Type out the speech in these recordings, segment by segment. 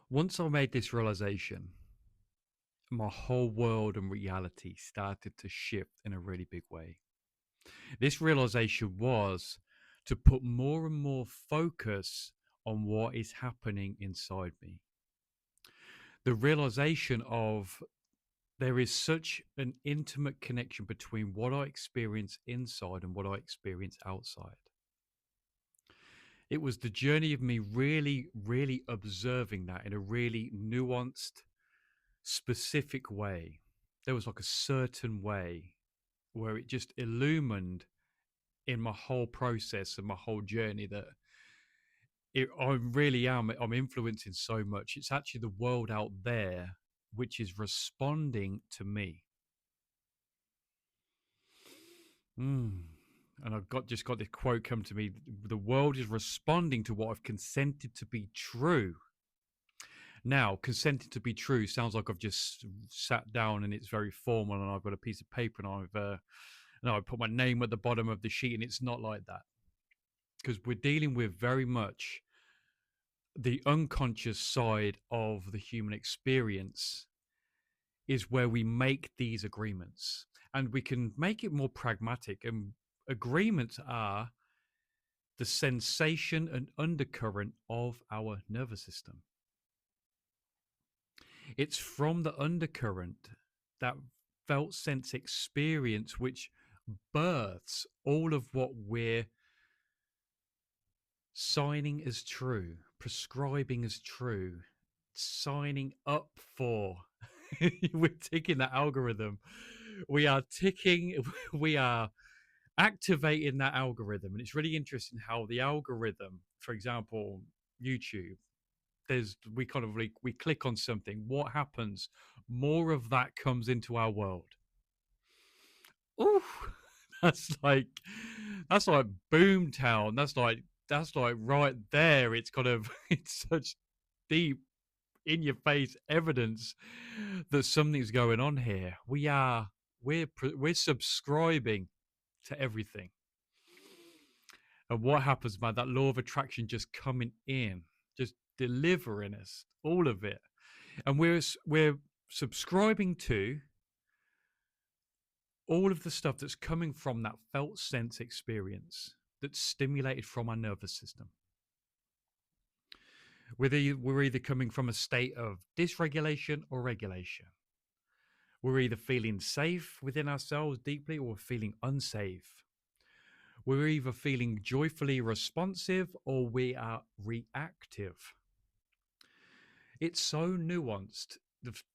Once I made this realization, my whole world and reality started to shift in a really big way. This realization was to put more and more focus on what is happening inside me. The realization of there is such an intimate connection between what I experience inside and what I experience outside. It was the journey of me really observing that in a really nuanced, specific way. There was like a certain way where it just illumined in my whole process and my whole journey that I really am. I'm influencing so much. It's actually the world out there which is responding to me. Mm. And I've just got this quote come to me: "The world is responding to what I've consented to be true." Now, consenting to be true sounds like I've just sat down and it's very formal, and I've got a piece of paper and I put my name at the bottom of the sheet, and it's not like that, because we're dealing with very much the unconscious side of the human experience is where we make these agreements, and we can make it more pragmatic. And agreements are the sensation and undercurrent of our nervous system. It's from the undercurrent, that felt sense experience, which births all of what we're signing as true, prescribing as true, signing up for. We're ticking that algorithm. We are ticking, we are activating that algorithm. And it's really interesting how the algorithm, for example, YouTube, we kind of like, we click on something, what happens? More of that comes into our world. Ooh, that's like that's like boomtown. That's like right there. It's kind of it's such deep in your face evidence that something's going on here. We're subscribing to everything. And what happens, man? That law of attraction just coming in, just delivering us all of it, and we're subscribing to all of the stuff that's coming from that felt sense experience that's stimulated from our nervous system. We're either coming from a state of dysregulation or regulation. We're either feeling safe within ourselves deeply or feeling unsafe. We're either feeling joyfully responsive or we are reactive. It's so nuanced.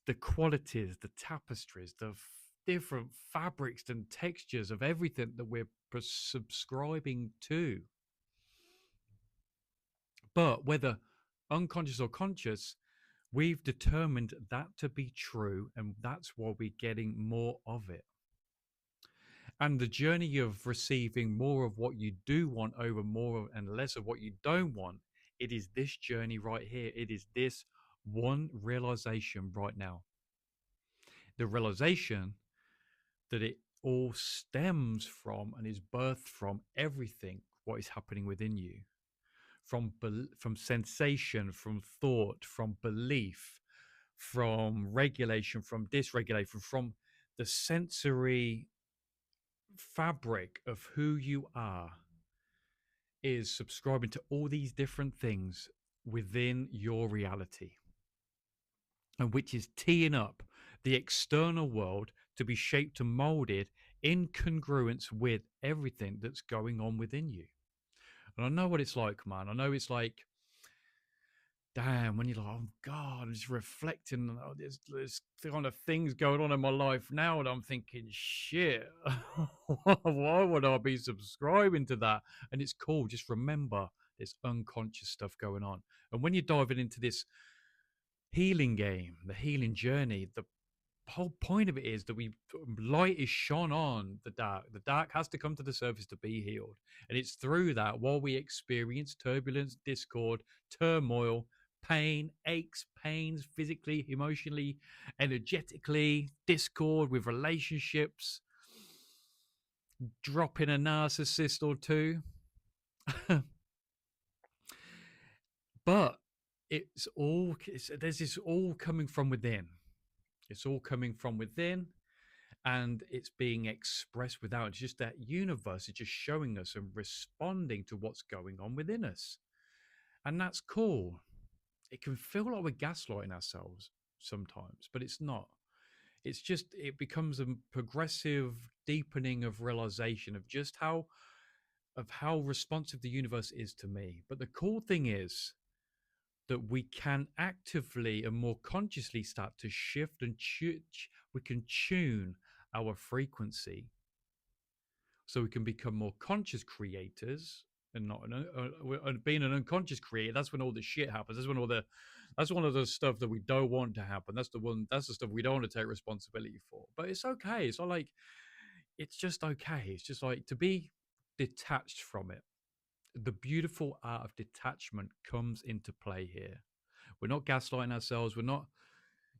The qualities, the tapestries, different fabrics and textures of everything that we're subscribing to. But whether unconscious or conscious, we've determined that to be true, and that's why we're getting more of it. And the journey of receiving more of what you do want over more and less of what you don't want, it is this journey right here. It is this one realization right now. The realization that it all stems from and is birthed from everything what is happening within you, from sensation, from thought, from belief, from regulation, from dysregulation, from the sensory fabric of who you are, is subscribing to all these different things within your reality, and which is teeing up the external world to be shaped and molded in congruence with everything that's going on within you. And I know what it's like, man. I know it's like, damn, when you're like, oh God, I'm just reflecting. Oh, there's kind of things going on in my life now, and I'm thinking, shit, why would I be subscribing to that? And it's cool. Just remember, there's unconscious stuff going on. And when you're diving into this healing game, the healing journey, the whole point of it is that light is shone on the dark. The dark has to come to the surface to be healed, and it's through that while we experience turbulence, discord, turmoil, pain, aches, pains, physically, emotionally, energetically, discord with relationships, dropping a narcissist or two. But there's this all coming from within. It's all coming from within, and it's being expressed without. It's just that universe is just showing us and responding to what's going on within us. And that's cool. It can feel like we're gaslighting ourselves sometimes, but it's not. It's just, it becomes a progressive deepening of realization of how responsive the universe is to me. But the cool thing is that we can actively and more consciously start to shift and we can tune our frequency, so we can become more conscious creators and not being an unconscious creator. That's when all the shit happens. That's one of the stuff that we don't want to happen. That's the stuff we don't want to take responsibility for. But it's okay. It's not like, it's just okay. It's just like to be detached from it. The beautiful art of detachment comes into play here. We're not gaslighting ourselves. We're not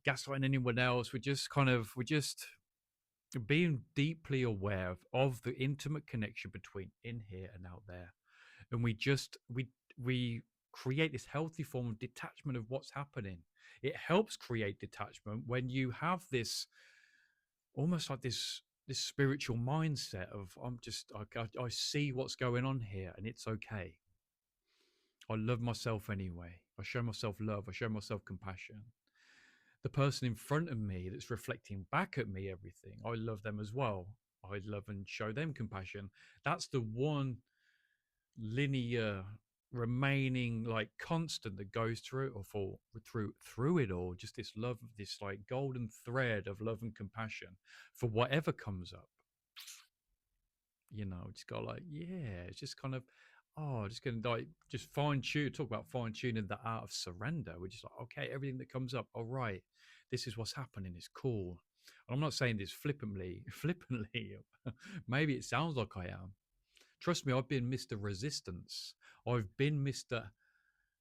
gaslighting anyone else. We're just being deeply aware of the intimate connection between in here and out there. And we create this healthy form of detachment of what's happening. It helps create detachment when you have this almost like this spiritual mindset of I see what's going on here and it's okay. I love myself anyway. I show myself love. I show myself compassion. The person in front of me that's reflecting back at me everything, I love them as well. I love and show them compassion. That's the one linear remaining like constant that goes through it, or through it all. Just this love, this like golden thread of love and compassion for whatever comes up. Just go like, yeah, it's just kind of, just gonna like just fine tune. Talk about fine tuning the art of surrender. We're just like, okay, everything that comes up, all right, this is what's happening. It's cool. And I'm not saying this flippantly. Maybe it sounds like I am. Trust me, I've been Mr. Resistance. I've been Mr.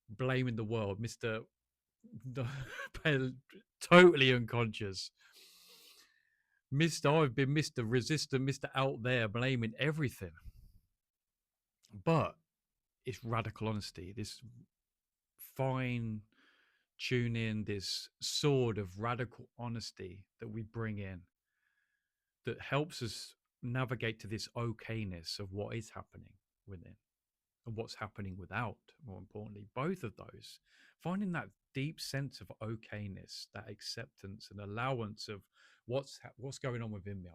Blaming the world, Mr. Totally unconscious. I've been Mr. Resistant, Mr. Out there, blaming everything. But it's radical honesty, this fine tuning, this sword of radical honesty that we bring in that helps us navigate to this okayness of what is happening within and what's happening without, more importantly, both of those, finding that deep sense of okayness, that acceptance and allowance of what's going on within me.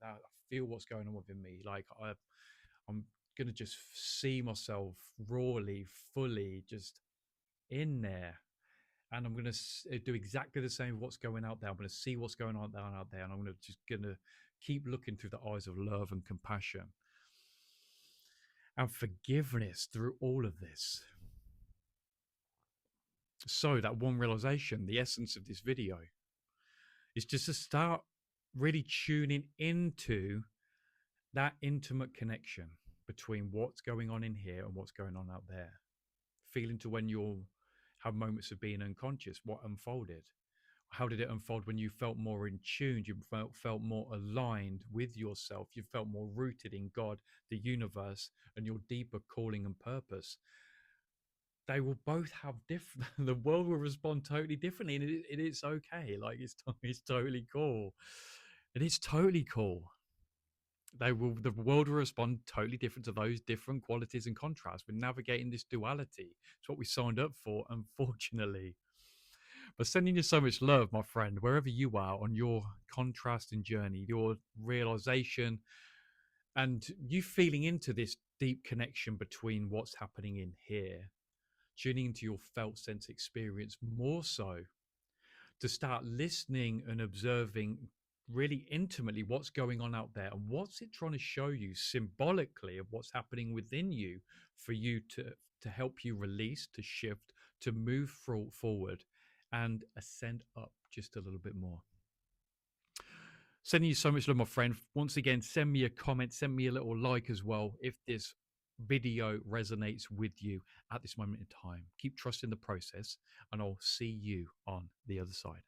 I feel what's going on within me. Like I'm gonna just see myself rawly, fully, just in there, and I'm gonna do exactly the same with what's going out there. I'm gonna see what's going on out there, and I'm gonna keep looking through the eyes of love and compassion and forgiveness through all of this. So that one realization, the essence of this video, is just to start really tuning into that intimate connection between what's going on in here and what's going on out there. Feeling to when you'll have moments of being unconscious, what unfolded. How did it unfold when you felt more in tune? You felt more aligned with yourself. You felt more rooted in God, the universe, and your deeper calling and purpose. They will both have different. The world will respond totally differently, and it's okay. Like it's totally cool, and it's totally cool. The world will respond totally different to those different qualities and contrasts. We're navigating this duality. It's what we signed up for, unfortunately. But sending you so much love, my friend, wherever you are on your contrasting journey, your realization, and you feeling into this deep connection between what's happening in here, tuning into your felt sense experience more so, to start listening and observing really intimately what's going on out there and what's it trying to show you symbolically of what's happening within you for you to help you release, to shift, to move forward and ascend up just a little bit more. Sending you so much love, my friend. Once again, send me a comment, send me a little like as well if this video resonates with you at this moment in time. Keep trusting the process, and I'll see you on the other side.